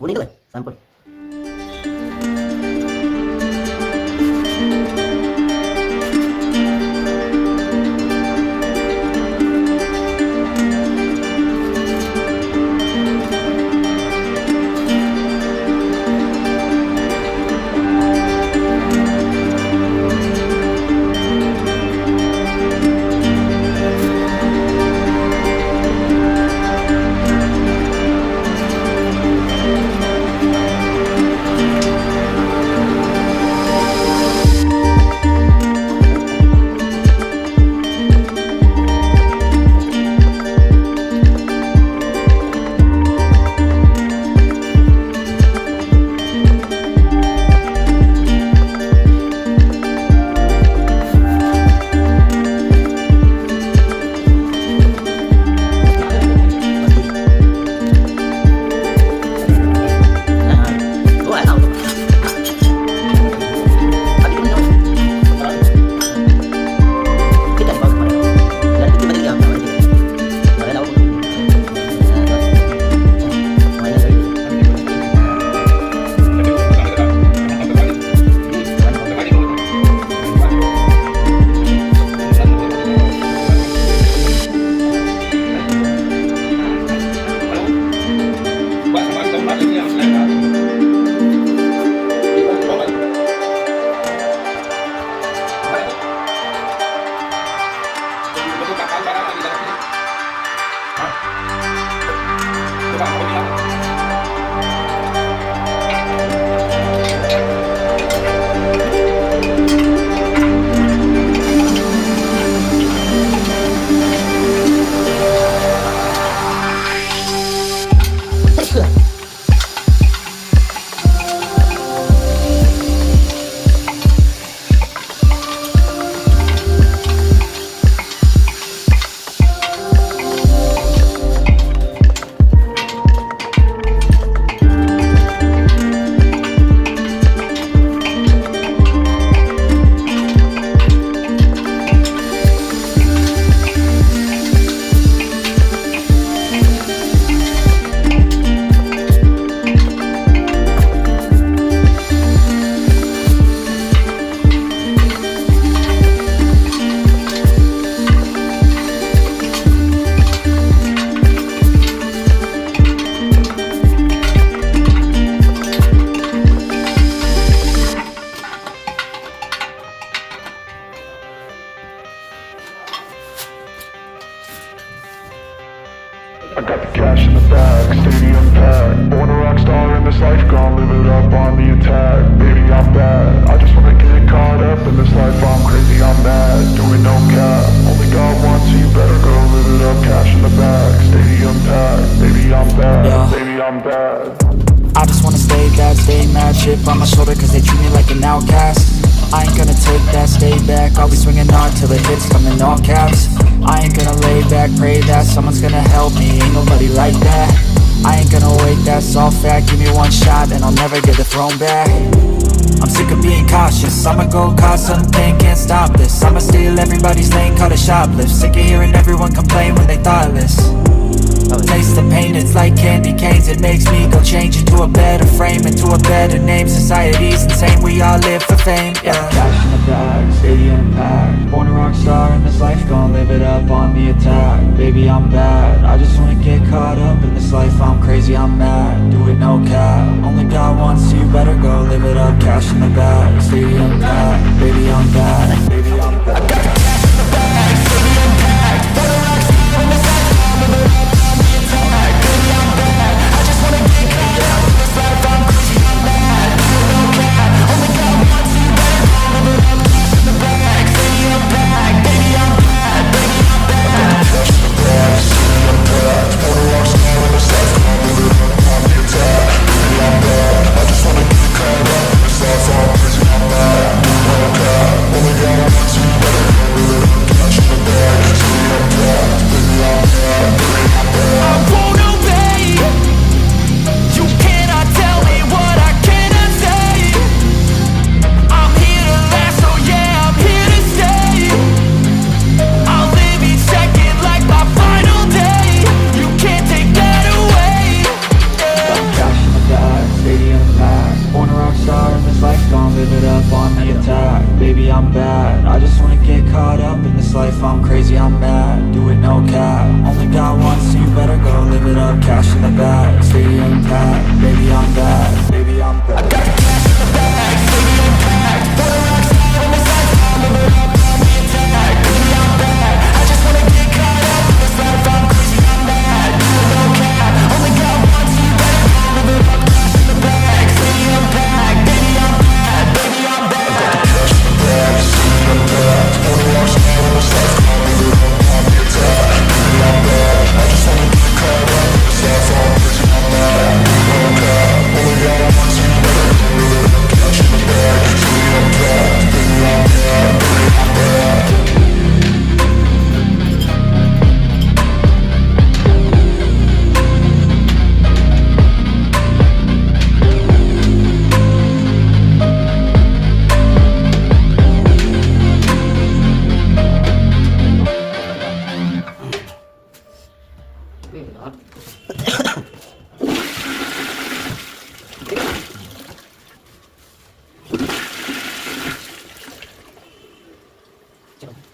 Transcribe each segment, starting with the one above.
Kunin ko sample. I got the cash in the bag, stadium packed. Born a rock star in this life, gon' live it up on the attack. Baby, I'm bad, I just wanna get caught up in this life. I'm crazy, I'm mad, doing no cap. Only got one, so you better go live it up. Cash in the bag, stadium packed. Baby, I'm bad, baby, I'm bad. I just wanna stay bad, stay mad. Chip on my shoulder cause they treat me like an outcast. I ain't gonna take that, stay back. I'll be swinging hard till the hits come in all caps. I ain't gonna lay back, pray that someone's gonna help me. Ain't nobody like that. I ain't gonna wait, that's all fact. Give me one shot and I'll never get the throne back. I'm sick of being cautious, I'ma go cause something, can't stop this. I'ma steal everybody's lane, call it shoplift. Sick of hearing everyone complain when they thoughtless. Taste the pain, it's like candy canes. It makes me go change into a better frame, into a better name. Society's insane, we all live for fame, yeah. Cash in the bag, stadium packed. Born a rock star in this life, gon' live it up on the attack. Baby, I'm bad, I just wanna get caught up in this life. I'm crazy, I'm mad, do it no cap. Only got one, so you better go live it up. Cash in the bag, stadium packed. Baby, I'm bad, baby, I'm bad. I got the cash in the bag, stadium packed. Born a rock star in this life, gon' live it up. Only got I'm back. I got the cash in the bag, stadium packed. Born a rock star in this lifetime, live it up on the attack. Baby, I'm back. I just wanna get caught up in this life. I'm crazy, I'm mad. Do it no cap. Only got one, so you better go. Live it up, cash in the bag, stadium packed. Baby, I'm bad. Baby, I'm bad. I got the cash in the bag, stadium packed. Born a rock star in this lifetime, live it up on the attack. Baby, I'm bad. I just wanna get caught up in this life. I'm crazy, I'm mad. Do it no cap. Only got one, so you better go. Live it up, cash in the bag, stadium packed. Baby, I'm bad. Baby, I'm bad.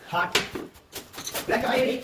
Hot. Like I ate